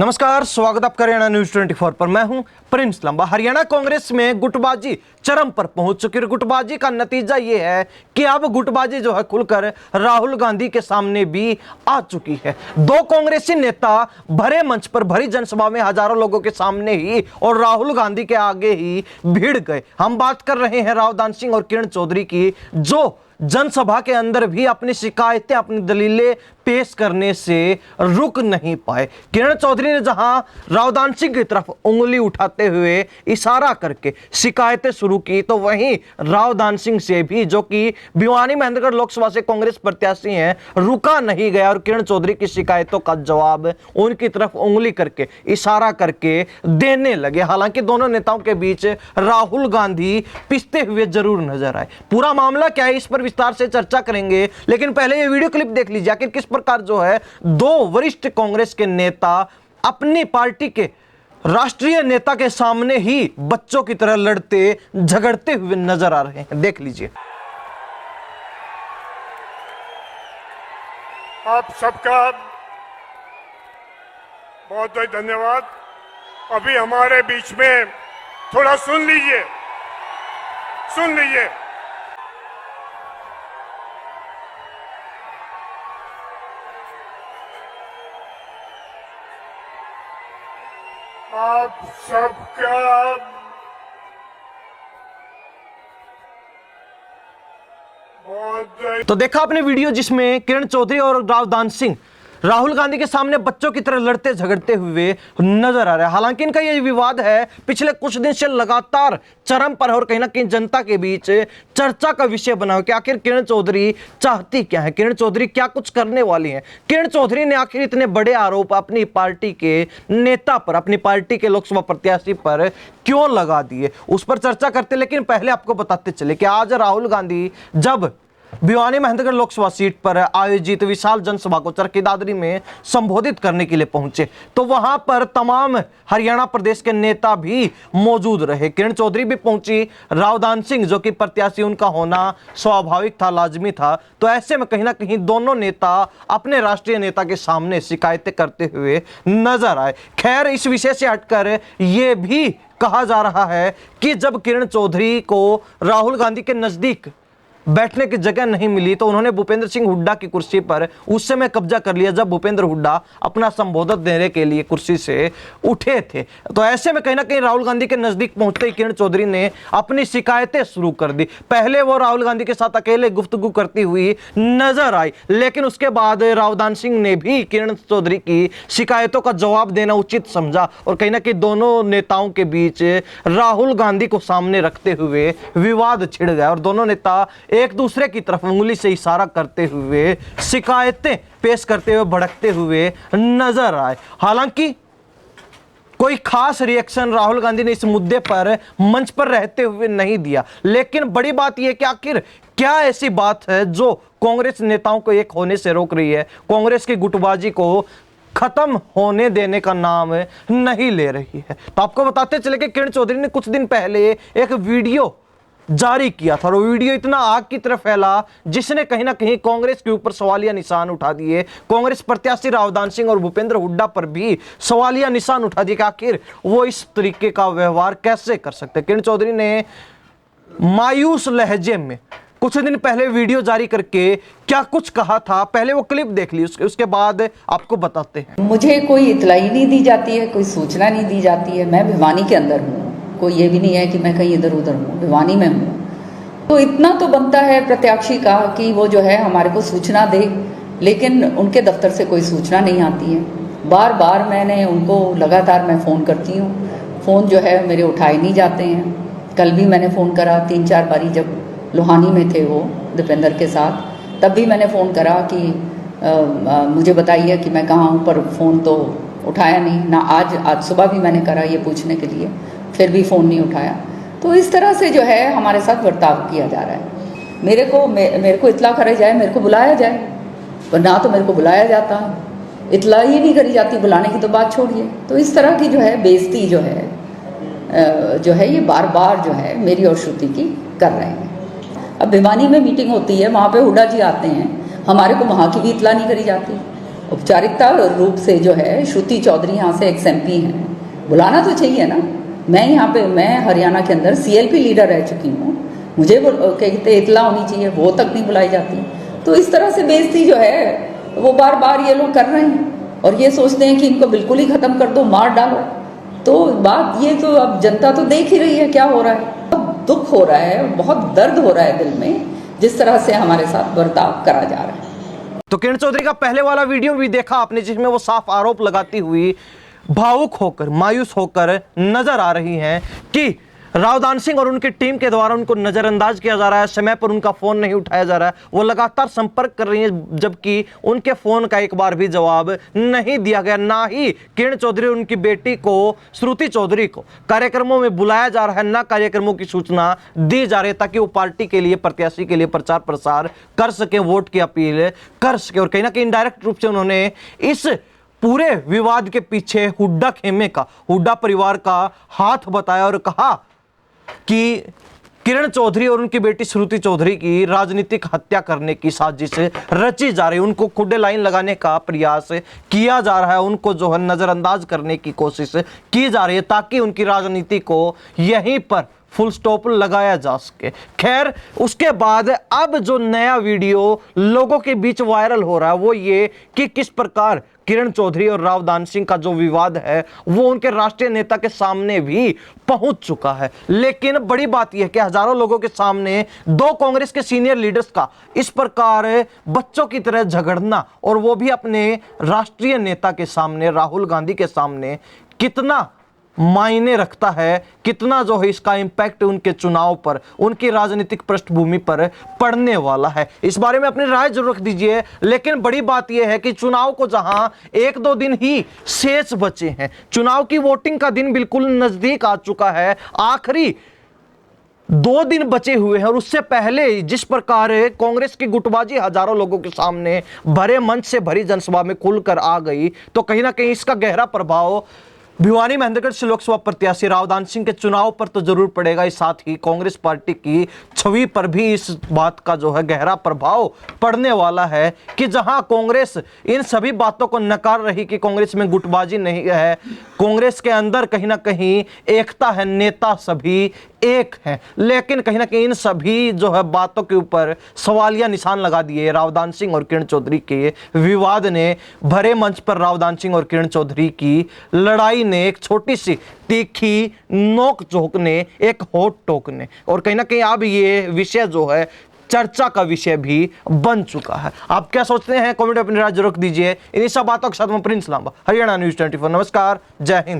नमस्कार, स्वागत आपका हरियाणा न्यूज 24 पर। मैं हूं प्रिंस लंबा। हरियाणा कांग्रेस में गुटबाजी चरम पर पहुंच चुकी है। गुटबाजी का नतीजा यह है कि अब गुटबाजी जो है खुलकर राहुल गांधी के सामने भी आ चुकी है। दो कांग्रेसी नेता भरे मंच पर भरी जनसभा में हजारों लोगों के सामने ही और राहुल गांधी के आगे ही भिड़ गए। हम बात कर रहे हैं रावदान सिंह और किरण चौधरी की, जो जनसभा के अंदर भी अपनी शिकायतें, अपनी दलीलें पेश करने से रुक नहीं पाए। किरण चौधरी ने जहां रावदान सिंह की तरफ उंगली उठाते हुए इशारा करके शिकायतें शुरू की, तो वहीं रावदान सिंह से भी, जो कि भिवानी महेंद्रगढ़ लोकसभा से कांग्रेस प्रत्याशी हैं, रुका नहीं गया और किरण चौधरी की शिकायतों का जवाब उनकी तरफ उंगली करके, इशारा करके देने लगे। हालांकि दोनों नेताओं के बीच राहुल गांधी पिसते हुए जरूर नजर आए। पूरा मामला क्या है, इस पर विस्तार से चर्चा करेंगे, लेकिन पहले ये वीडियो क्लिप देख लीजिए आखिर किस प्रकार जो है दो वरिष्ठ कांग्रेस के नेता अपनी पार्टी के राष्ट्रीय नेता के सामने ही बच्चों की तरह लड़ते झगड़ते हुए नजर आ रहे हैं। देख लीजिए। आप सबका बहुत बहुत धन्यवाद। अभी हमारे बीच में थोड़ा सुन लीजिए। आप सबका बहुत। तो देखा आपने वीडियो जिसमें किरण चौधरी और रावदान सिंह राहुल गांधी के सामने बच्चों की तरह लड़ते झगड़ते हुए नजर आ रहे हैं। हालांकि इनका यह विवाद है पिछले कुछ दिन से लगातार चरम पर और कहीं ना कहीं जनता के बीच चर्चा का विषय बना हो कि आखिर किरण चौधरी चाहती क्या है, किरण चौधरी क्या कुछ करने वाली है। किरण चौधरी ने आखिर इतने बड़े आरोप अपनी पार्टी के नेता पर, अपनी पार्टी के लोकसभा प्रत्याशी पर क्यों लगा दिए, उस पर चर्चा करते। लेकिन पहले आपको बताते चले कि आज राहुल गांधी जब भिवानी महेंद्रगढ़ लोकसभा सीट पर आयोजित विशाल जनसभा को चरखी दादरी में संबोधित करने के लिए पहुंचे, तो वहां पर तमाम हरियाणा प्रदेश के नेता भी मौजूद रहे। किरण चौधरी भी पहुंची, रावदान सिंह जो कि प्रत्याशी उनका होना स्वाभाविक था, लाजमी था। तो ऐसे में कहीं ना कहीं दोनों नेता अपने राष्ट्रीय नेता के सामने शिकायतें करते हुए नजर आए। खैर, इस विषय से हटकर यह भी कहा जा रहा है कि जब किरण चौधरी को राहुल गांधी के नजदीक बैठने की जगह नहीं मिली, तो उन्होंने भूपेंद्र सिंह हुड्डा की कुर्सी पर उस समय कब्जा कर लिया जब भूपेंद्र हुड्डा अपना संबोधन देने के लिए कुर्सी से उठे थे। तो ऐसे में कहीं ना कहीं राहुल गांधी के नजदीक पहुंचते ही किरण चौधरी ने अपनी शिकायतें शुरू कर दी। पहले वो राहुल गांधी के साथ अकेले गुफ्तगू करती हुई नजर आई, लेकिन उसके बाद रावदान सिंह ने भी किरण चौधरी की शिकायतों का जवाब देना उचित समझा और कहीं ना कहीं दोनों नेताओं के बीच राहुल गांधी को सामने रखते हुए विवाद छिड़ गया और दोनों नेता एक दूसरे की तरफ उंगली से इशारा करते हुए, शिकायतें पेश करते हुए, भड़कते हुए नजर आए। हालांकि कोई खास रिएक्शन राहुल गांधी ने इस मुद्दे पर मंच पर रहते हुए नहीं दिया। लेकिन बड़ी बात यह कि आखिर क्या ऐसी बात है जो कांग्रेस नेताओं को एक होने से रोक रही है, कांग्रेस की गुटबाजी को खत्म होने देने का नाम नहीं ले रही है। तो आपको बताते चले कि किरण चौधरी ने कुछ दिन पहले एक वीडियो जारी किया था और वो वीडियो इतना आग की तरह फैला जिसने कहीं ना कहीं कांग्रेस के ऊपर सवालिया निशान उठा दिए। कांग्रेस प्रत्याशी रावदान सिंह और भूपेंद्र हुड्डा पर भी सवालिया निशान उठा दिए कि आखिर वो इस तरीके का व्यवहार कैसे कर सकते। किरण चौधरी ने मायूस लहजे में कुछ दिन पहले वीडियो जारी करके क्या कुछ कहा था, पहले वो क्लिप देख ली, उसके बाद आपको बताते हैं। मुझे कोई इतलाई नहीं दी जाती है, कोई सूचना नहीं दी जाती है। मैं भिवानी के अंदर हूँ, कोई ये भी नहीं है कि मैं कहीं इधर उधर हूँ, भिवानी में हूँ। तो इतना तो बनता है प्रत्याशी का कि वो जो है हमारे को सूचना दे, लेकिन उनके दफ्तर से कोई सूचना नहीं आती है। बार बार मैंने उनको लगातार मैं फ़ोन करती हूँ, फ़ोन जो है मेरे उठाए नहीं जाते हैं। कल भी मैंने फ़ोन करा 3-4 बारी, जब लोहानी में थे वो दीपेंद्र के साथ, तब भी मैंने फ़ोन करा कि मुझे बताइए कि मैं कहाँ हूँ, पर फ़ोन तो उठाया नहीं ना। आज सुबह भी मैंने करा ये पूछने के लिए, फिर भी फ़ोन नहीं उठाया। तो इस तरह से जो है हमारे साथ बर्ताव किया जा रहा है। मेरे को इतला करे जाए, मेरे को बुलाया जाए, पर ना तो मेरे को बुलाया जाता, इतला ही नहीं करी जाती, बुलाने की तो बात छोड़िए। तो इस तरह की जो है बेइज्जती जो है ये बार बार जो है मेरी और श्रुति की कर रहे हैं। अब भिवानी में मीटिंग होती है, वहाँ पे हुड्डा जी आते हैं, हमारे को वहाँ की भी इतला नहीं करी जाती। औपचारिकता रूप से जो है श्रुति चौधरी यहाँ से एक्स MP हैं, बुलाना तो चाहिए ना। मैं हरियाणा के अंदर CLP लीडर रह चुकी हूँ, मुझे वो कहते इतला होनी चाहिए, वो तक नहीं बुलाई जाती। तो इस तरह से बेइज्जती जो है वो बार बार ये लोग कर रहे हैं और ये सोचते हैं कि इनको बिल्कुल ही खत्म कर दो, मार डालो। तो बात ये तो अब जनता तो देख ही रही है क्या हो रहा है। बहुत दुख हो रहा है, बहुत दर्द हो रहा है दिल में, जिस तरह से हमारे साथ बर्ताव करा जा रहा है। तो किरण चौधरी का पहले वाला वीडियो भी देखा आपने, जिसमें वो साफ आरोप लगाती हुई भावुक होकर, मायूस होकर नजर आ रही हैं कि रावदान सिंह और उनकी टीम के द्वारा उनको नजरअंदाज किया जा रहा है, समय पर उनका फोन नहीं उठाया जा रहा है, वो लगातार संपर्क कर रही हैं, जबकि उनके फोन का एक बार भी जवाब नहीं दिया गया। ना ही किरण चौधरी उनकी बेटी को, श्रुति चौधरी को कार्यक्रमों में बुलाया जा रहा है, ना कार्यक्रमों की सूचना दी जा रही है, ताकि वो पार्टी के लिए, प्रत्याशी के लिए प्रचार प्रसार कर सके, वोट की अपील कर सके। और कहीं ना कहीं इनडायरेक्ट रूप से उन्होंने इस पूरे विवाद के पीछे हुड्डा खेमे का, हुड्डा परिवार का हाथ बताया और कहा कि किरण चौधरी और उनकी बेटी श्रुति चौधरी की राजनीतिक हत्या करने की साजिश रची जा रही है, उनको खुडे लाइन लगाने का प्रयास किया जा रहा है, उनको जो है नजरअंदाज करने की कोशिश की जा रही है, ताकि उनकी राजनीति को यहीं पर फुल स्टॉप लगाया जा सके। खैर, उसके बाद अब जो नया वीडियो लोगों के बीच वायरल हो रहा है वो ये कि किस प्रकार किरण चौधरी और रावदान सिंह का जो विवाद है वो उनके राष्ट्रीय नेता के सामने भी पहुंच चुका है। लेकिन बड़ी बात यह है कि हजारों लोगों के सामने दो कांग्रेस के सीनियर लीडर्स का इस प्रकार बच्चों की तरह झगड़ना, और वो भी अपने राष्ट्रीय नेता के सामने, राहुल गांधी के सामने, कितना मायने रखता है, कितना जो है इसका इंपैक्ट उनके चुनाव पर, उनकी राजनीतिक पृष्ठभूमि पर पड़ने वाला है, इस बारे में अपनी राय जरूर रख दीजिए। लेकिन बड़ी बात यह है कि चुनाव को जहां 1-2 दिन ही शेष बचे हैं, चुनाव की वोटिंग का दिन बिल्कुल नजदीक आ चुका है, आखिरी 2 दिन बचे हुए हैं, और उससे पहले जिस प्रकार कांग्रेस की गुटबाजी हजारों लोगों के सामने भरे मंच से भरी जनसभा में खुलकर आ गई, तो कहीं ना कहीं इसका गहरा प्रभाव भिवानी महेंद्रगढ़ से लोकसभा प्रत्याशी रावदान सिंह के चुनाव पर तो जरूर पड़ेगा ही, साथ ही कांग्रेस पार्टी की छवि पर भी इस बात का जो है गहरा प्रभाव पड़ने वाला है कि जहां कांग्रेस इन सभी बातों को नकार रही कि कांग्रेस में गुटबाजी नहीं है, कांग्रेस के अंदर कहीं ना कहीं एकता है, नेता सभी एक है, लेकिन कहीं ना कहीं इन सभी जो है बातों के ऊपर सवालिया निशान लगा दिए रावदान सिंह और किरण चौधरी के विवाद ने। भरे मंच पर रावदान सिंह और किरण चौधरी की लड़ाई ने, एक छोटी सी तीखी नोक झोंक ने, एक होट टोक ने, और कहीं ना कहीं अब ये विषय जो है चर्चा का विषय भी बन चुका है। आप क्या सोचते हैं कमेंट में अपनी राय जरूर दीजिए। इन्हीं सब बातों के साथ मैं प्रिंस लांबा, हरियाणा न्यूज़ 24। नमस्कार, जय हिंद।